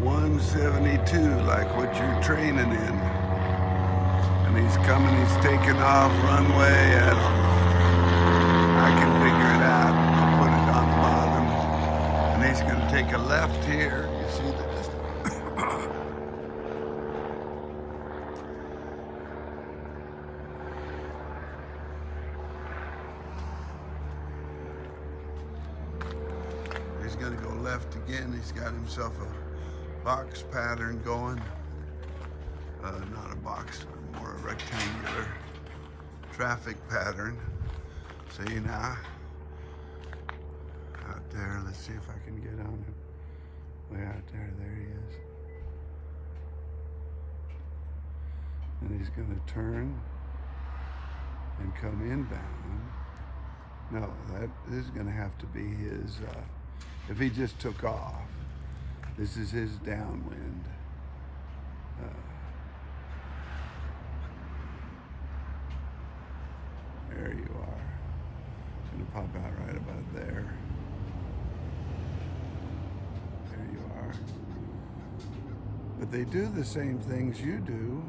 172, like what you're training in. And he's coming, he's taking off, runway, I don't know. I can figure it out. I'll put it on the bottom. And he's gonna take a left here. You see this? He's gonna go left again. He's got himself a box pattern going. Not a box, more a rectangular traffic pattern. See now? Out there, let's see if I can get on him. Way out there, there he is. And he's gonna turn and come inbound. No, that is gonna have to be his, if he just took off, this is his downwind. There you are. It's gonna pop out right about there. There you are. But they do the same things you do.